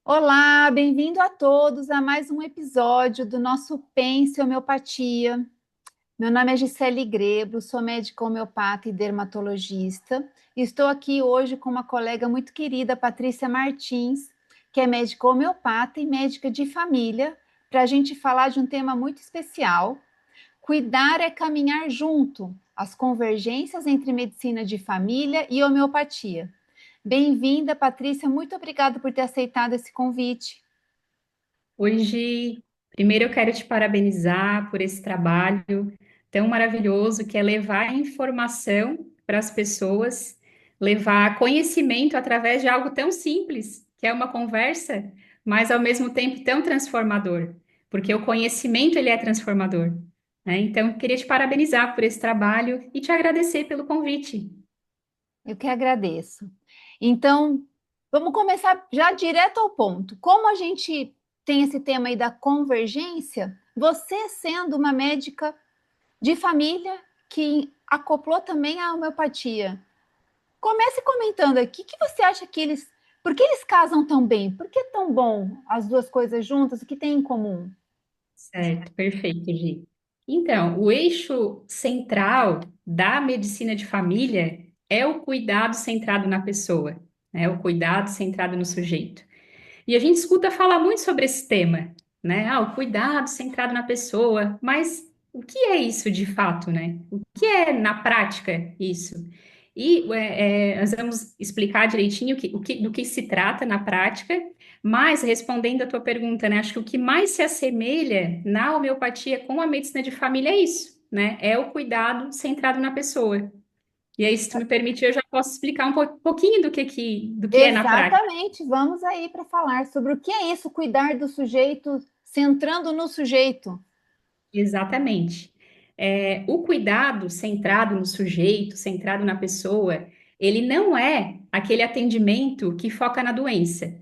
Olá, bem-vindo a todos a mais um episódio do nosso Pense Homeopatia. Meu nome é Gisele Grebro, sou médica homeopata e dermatologista. Estou aqui hoje com uma colega muito querida, Patrícia Martins, que é médica homeopata e médica de família, para a gente falar de um tema muito especial. Cuidar é caminhar junto, as convergências entre medicina de família e homeopatia. Bem-vinda, Patrícia, muito obrigada por ter aceitado esse convite. Hoje, primeiro eu quero te parabenizar por esse trabalho tão maravilhoso que é levar informação para as pessoas, levar conhecimento através de algo tão simples, que é uma conversa, mas ao mesmo tempo tão transformador, porque o conhecimento ele é transformador, né? Então, eu queria te parabenizar por esse trabalho e te agradecer pelo convite. Eu que agradeço. Então, vamos começar já direto ao ponto. Como a gente tem esse tema aí da convergência, você sendo uma médica de família que acoplou também a homeopatia, comece comentando aqui, o que você acha que eles, por que eles casam tão bem? Por que é tão bom as duas coisas juntas? O que tem em comum? Certo, perfeito, Gi. Então, o eixo central da medicina de família é o cuidado centrado na pessoa, né? O cuidado centrado no sujeito. E a gente escuta falar muito sobre esse tema, né? Ah, o cuidado centrado na pessoa, mas o que é isso de fato, né? O que é na prática isso? E nós vamos explicar direitinho do que se trata na prática, mas respondendo a tua pergunta, né? Acho que o que mais se assemelha na homeopatia com a medicina de família é isso, né? É o cuidado centrado na pessoa. E aí, se tu me permitir, eu já posso explicar pouquinho do que é na prática. Exatamente, vamos aí para falar sobre o que é isso, cuidar do sujeito, centrando no sujeito. Exatamente. O cuidado centrado no sujeito, centrado na pessoa, ele não é aquele atendimento que foca na doença.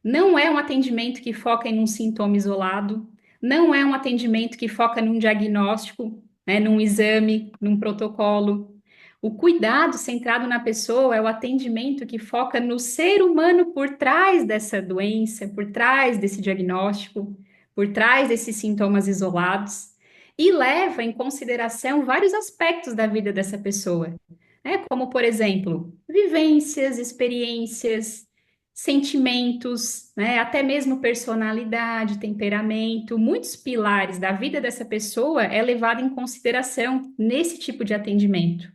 Não é um atendimento que foca em um sintoma isolado. Não é um atendimento que foca num diagnóstico, né, num exame, num protocolo. O cuidado centrado na pessoa é o atendimento que foca no ser humano por trás dessa doença, por trás desse diagnóstico, por trás desses sintomas isolados, e leva em consideração vários aspectos da vida dessa pessoa, né? Como, por exemplo, vivências, experiências, sentimentos, né? Até mesmo personalidade, temperamento, muitos pilares da vida dessa pessoa é levado em consideração nesse tipo de atendimento.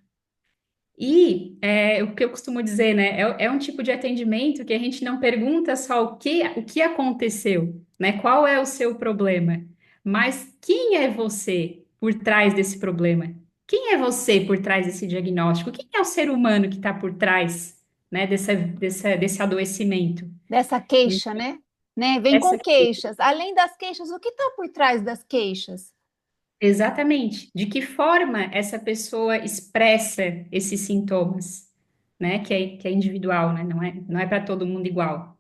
E o que eu costumo dizer, né? É um tipo de atendimento que a gente não pergunta só o que aconteceu, né? Qual é o seu problema, mas quem é você por trás desse problema? Quem é você por trás desse diagnóstico? Quem é o ser humano que está por trás, né, desse adoecimento? Dessa queixa, né? Vem com Essa queixas. Além das queixas, o que está por trás das queixas? Exatamente. De que forma essa pessoa expressa esses sintomas, né? Que é individual, né? Não é para todo mundo igual.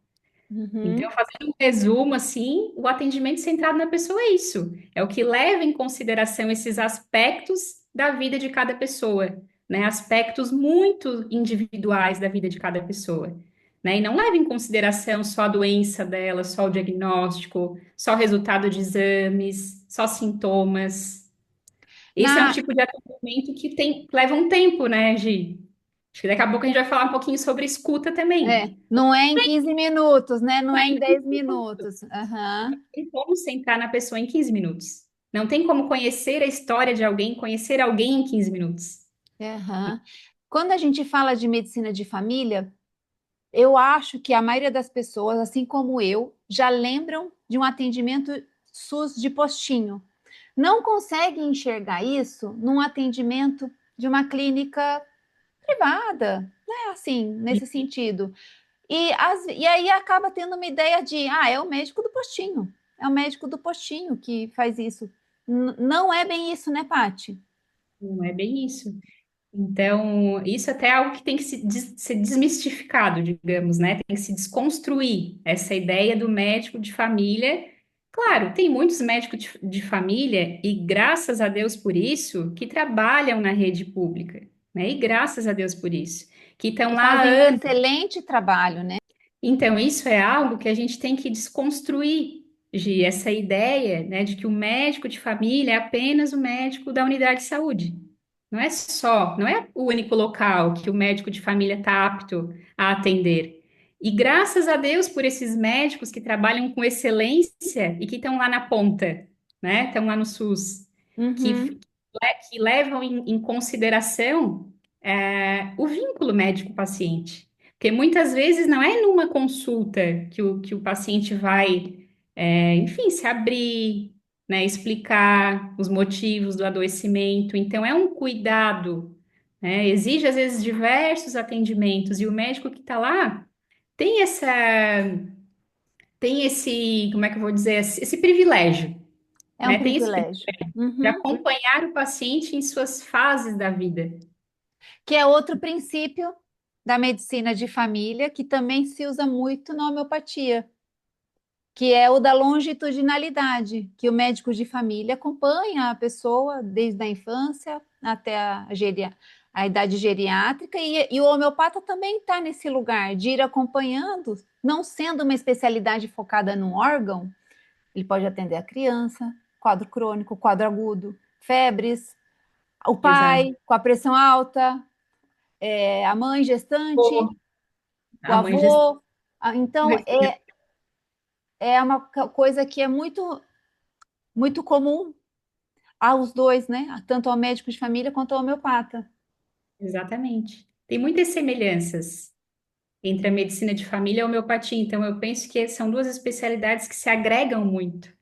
Então, Uhum. fazendo um resumo, assim, o atendimento centrado na pessoa é isso. É o que leva em consideração esses aspectos da vida de cada pessoa, né? Aspectos muito individuais da vida de cada pessoa, né? E não leva em consideração só a doença dela, só o diagnóstico, só o resultado de exames, só sintomas. Esse é um Na, tipo de atendimento que leva um tempo, né, Gi? Acho que daqui a pouco a gente vai falar um pouquinho sobre escuta também. não é em 15 minutos, né? Não é em 10 minutos. Aham, Tem como centrar na pessoa em 15 minutos. Não tem como conhecer a história de alguém, conhecer alguém em 15 minutos. aham. Quando a gente fala de medicina de família, eu acho que a maioria das pessoas, assim como eu, já lembram de um atendimento SUS de postinho. Não conseguem enxergar isso num atendimento de uma clínica privada, né? Assim, nesse sentido. E aí acaba tendo uma ideia de, é o médico do postinho. É o médico do postinho que faz isso. Não é bem isso, né, Pati? Não é bem isso. Então, isso até é algo que tem que ser desmistificado, digamos, né? Tem que se desconstruir essa ideia do médico de família. Claro, tem muitos médicos de família, e graças a Deus por isso, que trabalham na rede pública, né? E graças a Deus por isso, que estão Que lá há fazem um anos. excelente trabalho, né? Então, isso é algo que a gente tem que desconstruir, de essa ideia, né, de que o médico de família é apenas o médico da unidade de saúde. Não é o único local que o médico de família está apto a atender. E graças a Deus por esses médicos que trabalham com excelência e que estão lá na ponta, né? Estão lá no SUS, que, Uhum, que levam em consideração o vínculo médico-paciente. Porque muitas vezes não é numa consulta que o paciente vai, enfim, se abrir, né, explicar os motivos do adoecimento. Então, é um cuidado, né? Exige, às vezes, diversos atendimentos, e o médico que está lá tem tem esse, como é que eu vou dizer, esse privilégio, é um né? Tem esse privilégio. de Uhum. acompanhar o paciente em suas fases da vida. Que é outro princípio da medicina de família que também se usa muito na homeopatia, que é o da longitudinalidade, que o médico de família acompanha a pessoa desde a infância até a idade geriátrica, e o homeopata também está nesse lugar de ir acompanhando, não sendo uma especialidade focada num órgão, ele pode atender a criança, quadro crônico, quadro agudo, febres, o Exato. pai com a pressão alta, a mãe gestante, o A mãe já avô. Então, é uma coisa que é muito comum aos dois, né? Tanto ao médico de família quanto ao homeopata. exatamente. Tem muitas semelhanças entre a medicina de família e a homeopatia, então eu penso que são duas especialidades que se agregam muito.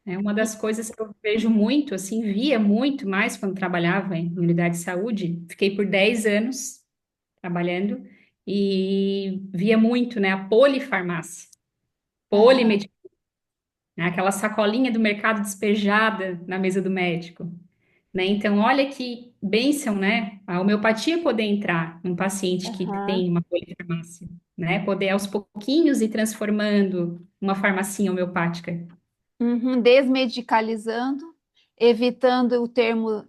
É uma E, das coisas que eu vejo muito, assim, via muito mais quando trabalhava em unidade de saúde. Fiquei por 10 anos trabalhando e via muito, né, a polifarmácia, aham, polimedicina, né, aquela sacolinha do mercado despejada na mesa do médico. Né? Então, olha que bênção, né? A homeopatia poder entrar num paciente que aham. tem uma polifarmácia, né? Poder aos pouquinhos ir transformando uma farmacinha homeopática. Uhum, desmedicalizando, evitando o termo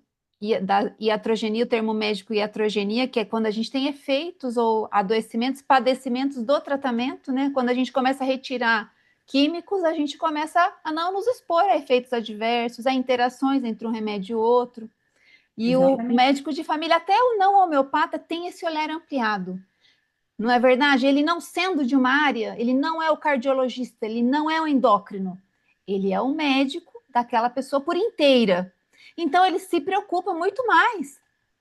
da iatrogenia, o termo médico iatrogenia, que é quando a gente tem efeitos ou adoecimentos, padecimentos do tratamento, né? Quando a gente começa a retirar químicos, a gente começa a não nos expor a efeitos adversos, a interações entre um remédio e outro. E o Exatamente. médico de família, até o não homeopata, tem esse olhar ampliado. Não é verdade? Ele não sendo de uma área, ele não é o cardiologista, ele não é o endócrino, ele é o médico daquela pessoa por inteira. Então ele se preocupa muito mais.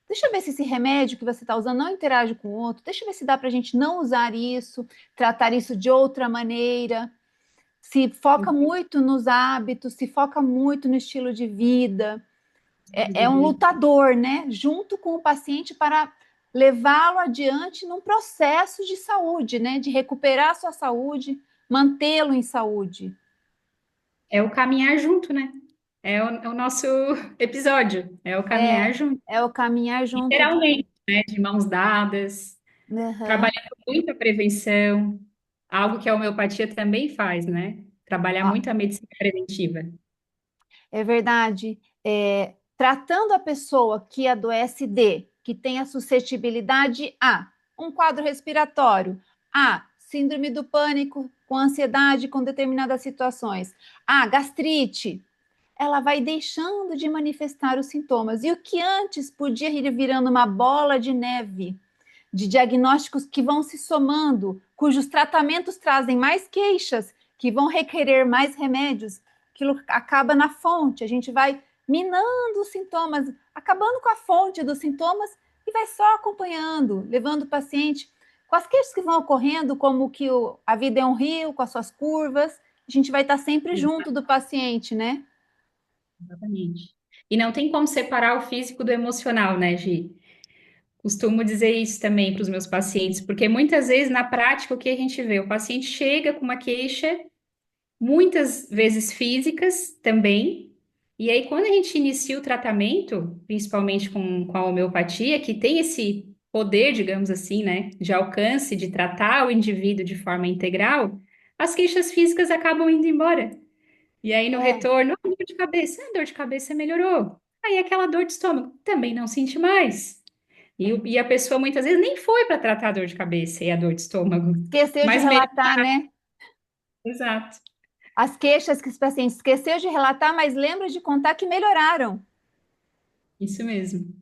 Deixa eu ver se esse remédio que você está usando não interage com o outro. Deixa eu ver se dá para a gente não usar isso, tratar isso de outra maneira. Se foca muito nos hábitos, se foca muito no estilo de vida, é um lutador, né? Junto com o paciente para levá-lo adiante num processo de saúde, né? De recuperar a sua saúde, mantê-lo em saúde. É o caminhar junto, né? É o nosso episódio, é o caminhar junto, É o caminhar junto de. literalmente, né? De mãos dadas, Uhum. trabalhando muito a prevenção, algo que a homeopatia também faz, né? Trabalhar Ó, muito a medicina preventiva. é verdade. Tratando a pessoa que adoece de, que tem a suscetibilidade a um quadro respiratório, a síndrome do pânico com ansiedade com determinadas situações, a gastrite, ela vai deixando de manifestar os sintomas. E o que antes podia ir virando uma bola de neve de diagnósticos que vão se somando, cujos tratamentos trazem mais queixas, que vão requerer mais remédios, aquilo acaba na fonte, a gente vai minando os sintomas, acabando com a fonte dos sintomas e vai só acompanhando, levando o paciente com as queixas que vão ocorrendo, como que a vida é um rio com as suas curvas, a gente vai estar sempre junto do paciente, né? Exatamente. E não tem como separar o físico do emocional, né, Gi? Costumo dizer isso também para os meus pacientes, porque muitas vezes na prática o que a gente vê? O paciente chega com uma queixa, muitas vezes físicas também, e aí quando a gente inicia o tratamento, principalmente com a homeopatia, que tem esse poder, digamos assim, né, de alcance de tratar o indivíduo de forma integral, as queixas físicas acabam indo embora. E aí no É, retorno, dor de cabeça, a dor de cabeça melhorou. Aí aquela dor de estômago, também não senti mais. E a pessoa muitas vezes nem foi para tratar a dor de cabeça e a dor de estômago, Esqueceu de mas melhor. relatar, né? Exato, As queixas que os pacientes esqueceu de relatar, mas lembra de contar que melhoraram. isso mesmo.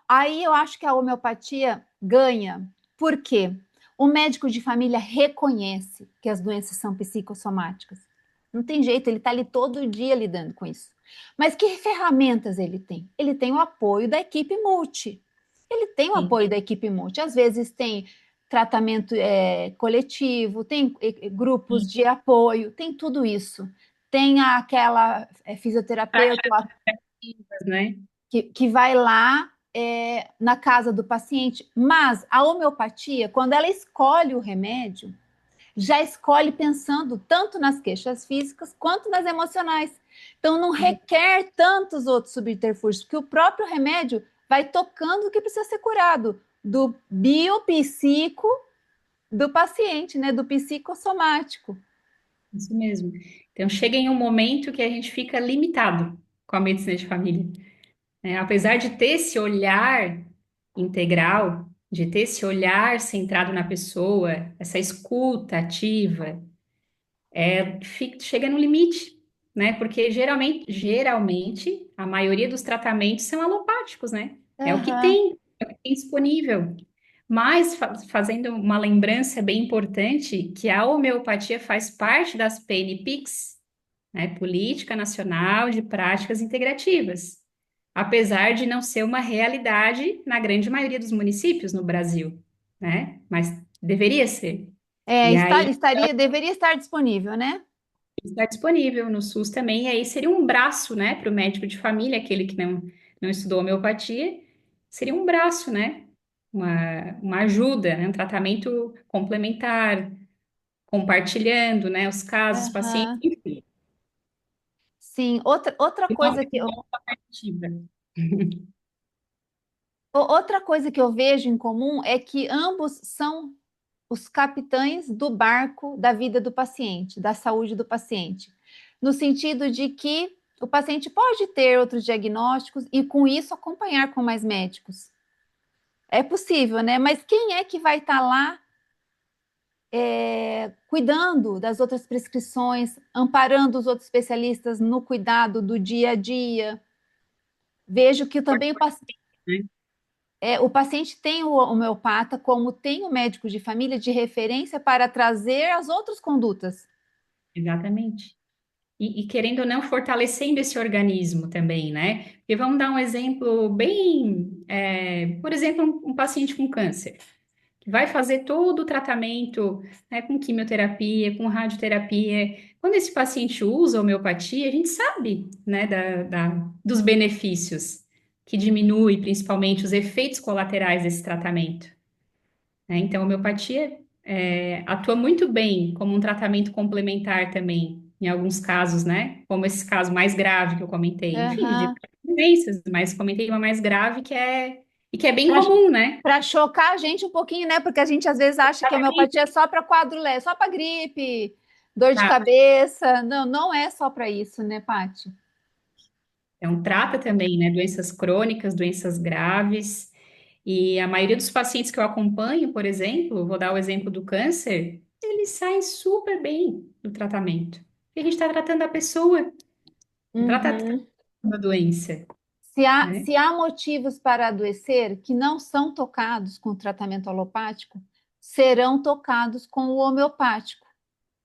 Aí eu acho que a homeopatia ganha. Por quê? O médico de família reconhece que as doenças são psicossomáticas. Não tem jeito, ele está ali todo dia lidando com isso. Mas que ferramentas ele tem? Ele tem o apoio da equipe multi. Ele tem o Sim. apoio da equipe multi. Às vezes tem tratamento coletivo, tem grupos de apoio, tem tudo isso. Tem aquela fisioterapeuta Práticas, né? que vai lá na casa do paciente, mas a homeopatia, quando ela escolhe o remédio, já escolhe pensando tanto nas queixas físicas quanto nas emocionais. Então, não requer tantos outros subterfúgios, porque o próprio remédio vai tocando o que precisa ser curado, do biopsico do paciente, né, do psicossomático. Isso mesmo. Então, chega em um momento que a gente fica limitado com a medicina de família, né? Apesar de ter esse olhar integral, de ter esse olhar centrado na pessoa, essa escuta ativa, chega no limite, né? Porque geralmente, a maioria dos tratamentos são alopáticos, né? É o que Aham, tem, é o que tem disponível. Mas fazendo uma lembrança bem importante, que a homeopatia faz parte das PNPICs, né? Política Nacional de Práticas Integrativas, apesar de não ser uma realidade na grande maioria dos municípios no Brasil, né? Mas deveria ser. E aí deveria estar disponível, né? está disponível no SUS também, e aí seria um braço, né, para o médico de família, aquele que não estudou homeopatia, seria um braço, né? Uma ajuda, né? Um tratamento complementar, compartilhando, né, os casos, pacientes, Aham. enfim, Sim, outra coisa que uma alternativa. outra coisa que eu vejo em comum é que ambos são os capitães do barco da vida do paciente, da saúde do paciente, no sentido de que o paciente pode ter outros diagnósticos e, com isso, acompanhar com mais médicos. É possível, né? Mas quem é que vai estar lá cuidando das outras prescrições, amparando os outros especialistas no cuidado do dia a dia? Vejo que também Né? o paciente tem o homeopata, como tem o médico de família de referência para trazer as outras condutas. Exatamente. Querendo ou não, fortalecendo esse organismo também, né? Porque vamos dar um exemplo bem, por exemplo, um paciente com câncer, que vai fazer todo o tratamento, né, com quimioterapia, com radioterapia. Quando esse paciente usa a homeopatia, a gente sabe, né, dos benefícios, que diminui principalmente os efeitos colaterais desse tratamento, né? Então, a homeopatia atua muito bem como um tratamento complementar também, em alguns casos, né? Como esse caso mais grave que eu comentei. Enfim, de Uhum. diversas doenças, mas comentei uma mais grave que é bem comum, né? Para chocar a gente um pouquinho, né? Porque a gente às vezes acha que a homeopatia é só para quadro leve, só para gripe, dor de Tá. cabeça. Não, não é só para isso, né, Paty? Então, trata também, né, doenças crônicas, doenças graves. E a maioria dos pacientes que eu acompanho, por exemplo, vou dar o exemplo do câncer, eles saem super bem do tratamento. E a gente está tratando a pessoa, não trata Uhum. a doença, né? Se há motivos para adoecer que não são tocados com o tratamento alopático, serão tocados com o homeopático.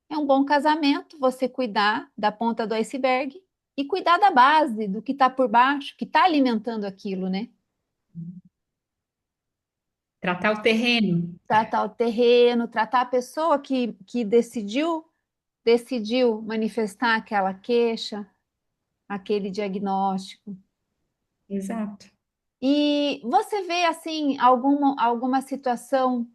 É um bom casamento você cuidar da ponta do iceberg e cuidar da base, do que está por baixo, que está alimentando aquilo, né? Tratar o terreno. Tratar o terreno, tratar a pessoa que decidiu manifestar aquela queixa, aquele diagnóstico. Exato. E você vê assim alguma situação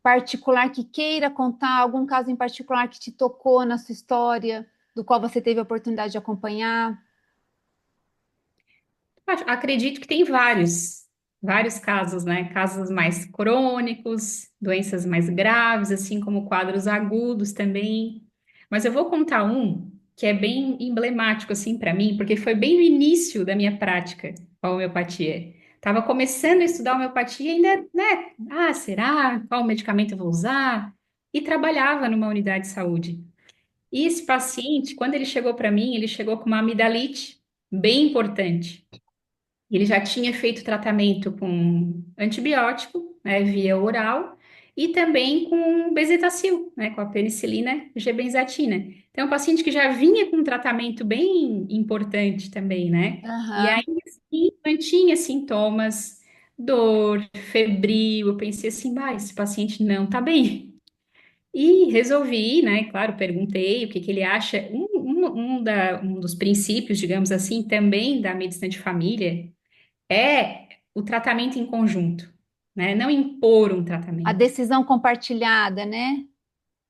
particular que queira contar, algum caso em particular que te tocou na sua história, do qual você teve a oportunidade de acompanhar? Acredito que tem vários casos, né? Casos mais crônicos, doenças mais graves, assim como quadros agudos também. Mas eu vou contar um que é bem emblemático, assim, para mim, porque foi bem no início da minha prática com a homeopatia. Estava começando a estudar homeopatia ainda, né? Ah, será? Qual medicamento eu vou usar? E trabalhava numa unidade de saúde. E esse paciente, quando ele chegou para mim, ele chegou com uma amidalite bem importante. Ele já tinha feito tratamento com antibiótico, né, via oral, e também com bezetacil, né, com a penicilina G-benzatina. Então, é um paciente que já vinha com um tratamento bem importante também, né? E Aham. aí, assim, mantinha sintomas, dor, febril. Eu pensei assim, esse paciente não tá bem. E resolvi, né? Claro, perguntei o que que ele acha. Um dos princípios, digamos assim, também da medicina de família é o tratamento em conjunto, né? Não impor um A tratamento, decisão compartilhada, né?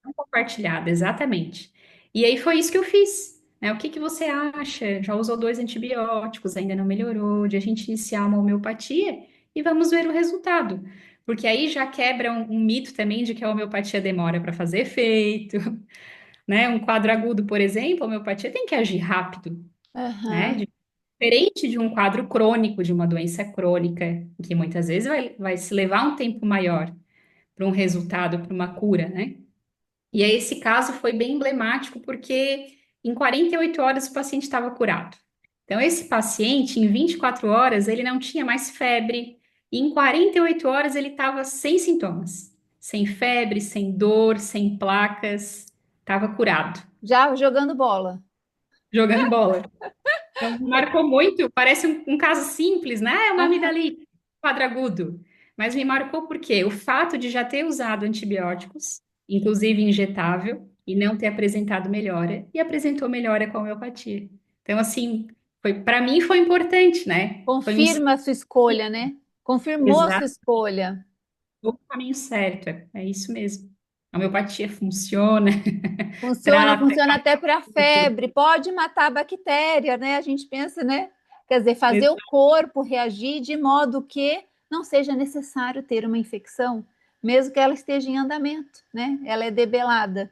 não compartilhado, exatamente. E aí foi isso que eu fiz, né? O que que você acha? Já usou 2 antibióticos, ainda não melhorou, de a gente iniciar uma homeopatia e vamos ver o resultado. Porque aí já quebra um mito também de que a homeopatia demora para fazer efeito, né? Um quadro agudo, por exemplo, a homeopatia tem que agir rápido, né? Aham. Diferente de um quadro crônico, de uma doença crônica, que muitas vezes vai se levar um tempo maior para um resultado, para uma cura, né? E aí esse caso foi bem emblemático porque em 48 horas o paciente estava curado. Então, esse paciente, em 24 horas, ele não tinha mais febre, e em 48 horas ele estava sem sintomas, sem febre, sem dor, sem placas, estava curado, Já jogando bola. jogando bola. Então, marcou muito, parece um caso simples, né? É uma Aham. amidalite quadragudo. Mas me marcou porque o fato de já ter usado antibióticos, inclusive injetável, e não ter apresentado melhora, e apresentou melhora com a homeopatia. Então, assim, para mim foi importante, né? Foi um Confirma a sua escolha, né? Confirmou a sua exato escolha. o caminho certo, é isso mesmo. A homeopatia funciona, Funciona, trata. funciona até para febre, pode matar a bactéria, né? A gente pensa, né? Quer dizer, fazer o corpo reagir de modo que não seja necessário ter uma infecção, mesmo que ela esteja em andamento, né? Ela é debelada.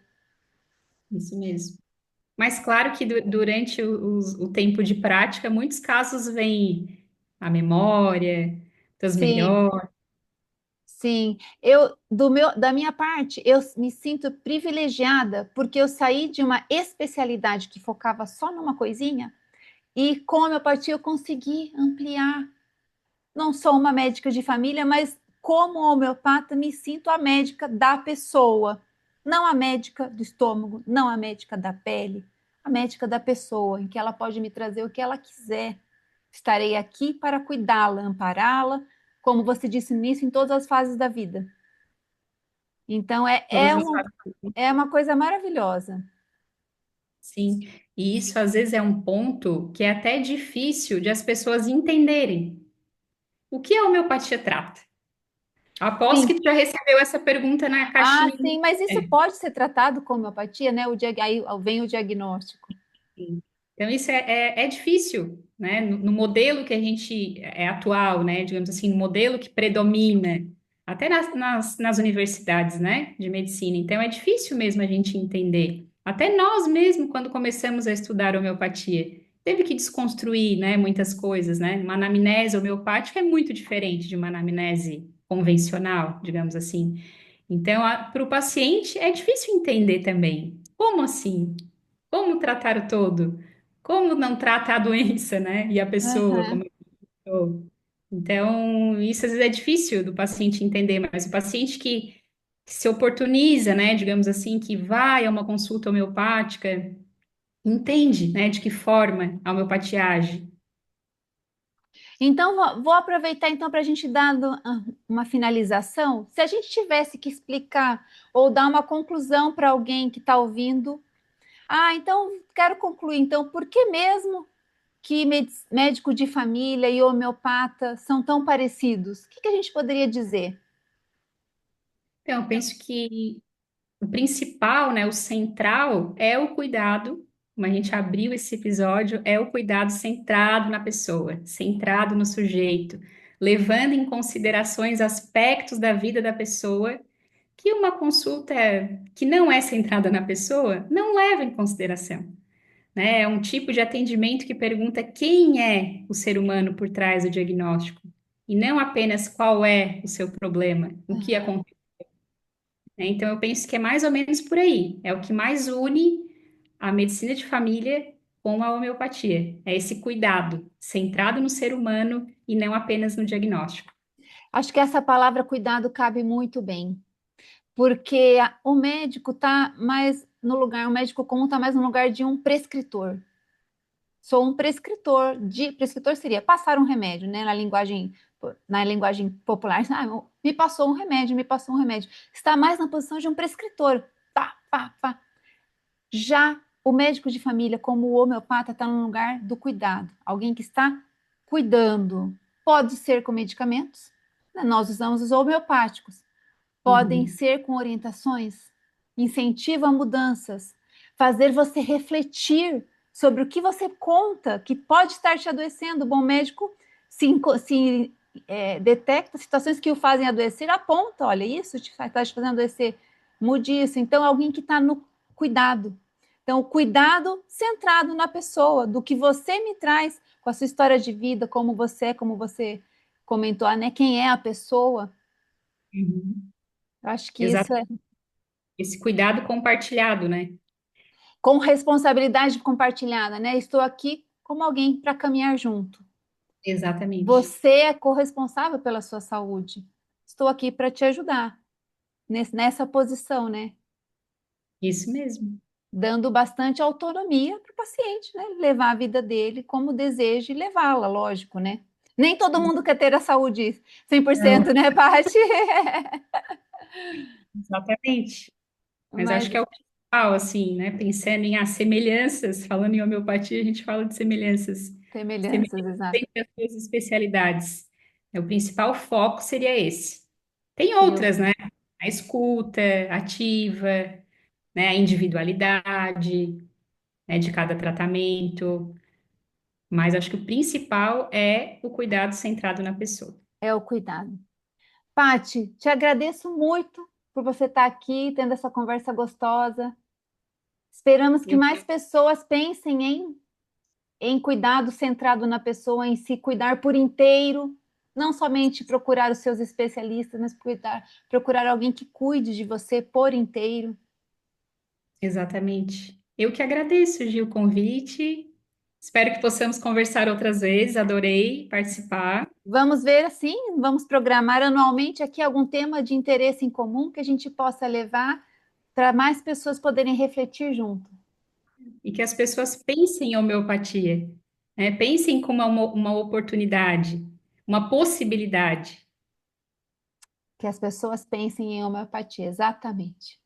Isso mesmo. Mas claro que durante o tempo de prática, muitos casos vêm a memória, das Sim, melhores. sim. Da minha parte, eu me sinto privilegiada porque eu saí de uma especialidade que focava só numa coisinha e com a homeopatia eu consegui ampliar. Não sou uma médica de família, mas como homeopata, me sinto a médica da pessoa, não a médica do estômago, não a médica da pele, a médica da pessoa, em que ela pode me trazer o que ela quiser. Estarei aqui para cuidá-la, ampará-la, como você disse nisso, em todas as fases da vida. Então, Todas as fases. é uma coisa maravilhosa. Sim, e isso às vezes é um ponto que é até difícil de as pessoas entenderem. O que a homeopatia trata? Aposto que Sim. tu já recebeu essa pergunta na Ah, caixinha. sim, mas isso É. pode ser tratado como homeopatia, né? Aí vem o diagnóstico. Sim. Então, isso é difícil, né? No modelo que a gente é atual, né? Digamos assim, no modelo que predomina, até nas universidades, né? De medicina. Então, é difícil mesmo a gente entender. Até nós mesmos, quando começamos a estudar homeopatia, teve que desconstruir, né? Muitas coisas, né? Uma anamnese homeopática é muito diferente de uma anamnese convencional, digamos assim. Então, para o paciente é difícil entender também. Como assim? Como tratar o todo? Como não trata a doença, né? E a pessoa, como Aham. eu estou. Então, isso às vezes é difícil do paciente entender, mas o paciente que se oportuniza, né? Digamos assim, que vai a uma consulta homeopática, entende, né? De que forma a homeopatia age. Então, vou aproveitar então para a gente dar uma finalização. Se a gente tivesse que explicar ou dar uma conclusão para alguém que está ouvindo, então quero concluir. Então, por que mesmo que médico de família e homeopata são tão parecidos? O que a gente poderia dizer? Então, eu penso que o principal, né, o central é o cuidado, como a gente abriu esse episódio, é o cuidado centrado na pessoa, centrado no sujeito, levando em considerações aspectos da vida da pessoa que uma consulta que não é centrada na pessoa não leva em consideração, né? É um tipo de atendimento que pergunta quem é o ser humano por trás do diagnóstico e não apenas qual é o seu problema, o que Aham. acontece, né? Então, eu penso que é mais ou menos por aí. É o que mais une a medicina de família com a homeopatia. É esse cuidado centrado no ser humano e não apenas no diagnóstico. Acho que essa palavra cuidado cabe muito bem, porque o médico está mais no lugar, o médico comum está mais no lugar de um prescritor. Sou um prescritor de prescritor seria passar um remédio, né? Na linguagem popular, me passou um remédio, me passou um remédio. Está mais na posição de um prescritor. Pá, pá, pá. Já o médico de família, como o homeopata, está no lugar do cuidado, alguém que está cuidando. Pode ser com medicamentos, né? Nós usamos os homeopáticos. Podem Uhum, ser com orientações, incentivo a mudanças, fazer você refletir sobre o que você conta que pode estar te adoecendo. O bom médico se detecta situações que o fazem adoecer, aponta, olha, isso está te fazendo adoecer, mude isso. Então, alguém que está no cuidado. Então, o cuidado centrado na pessoa, do que você me traz com a sua história de vida, como você comentou, né? Quem é a pessoa. uhum. Eu acho que isso Exato. é Esse cuidado compartilhado, né? com responsabilidade compartilhada, né? Estou aqui como alguém para caminhar junto. Exatamente. Você é corresponsável pela sua saúde. Estou aqui para te ajudar nessa posição, né? Isso mesmo. Dando bastante autonomia para o paciente, né? Levar a vida dele como deseja e levá-la, lógico, né? Nem todo mundo quer ter a saúde 100%, Não, né, Paty? exatamente. Mas Mas acho que é o principal, assim, né? Pensando em semelhanças, falando em homeopatia, a gente fala de semelhanças. semelhanças, Semelhanças exato. entre as suas especialidades. O principal foco seria esse. Tem Seria outras, né? A escuta ativa, né? A individualidade, né? De cada tratamento. Mas acho que o principal é o cuidado centrado na pessoa. o cuidado. Pati, te agradeço muito por você estar aqui, tendo essa conversa gostosa. Esperamos que Eu, mais pessoas pensem em cuidado centrado na pessoa, em se cuidar por inteiro, não somente procurar os seus especialistas, mas procurar alguém que cuide de você por inteiro. exatamente. Eu que agradeço, Gil, o convite. Espero que possamos conversar outras vezes. Adorei participar. Vamos ver assim, vamos programar anualmente aqui algum tema de interesse em comum que a gente possa levar para mais pessoas poderem refletir junto. E que as pessoas pensem em homeopatia, né? Pensem como uma oportunidade, uma possibilidade. Que as pessoas pensem em homeopatia, exatamente.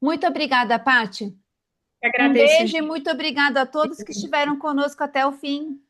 Muito obrigada, Pati. Eu Um agradeço, beijo e Gil. muito obrigada a todos que estiveram conosco até o fim.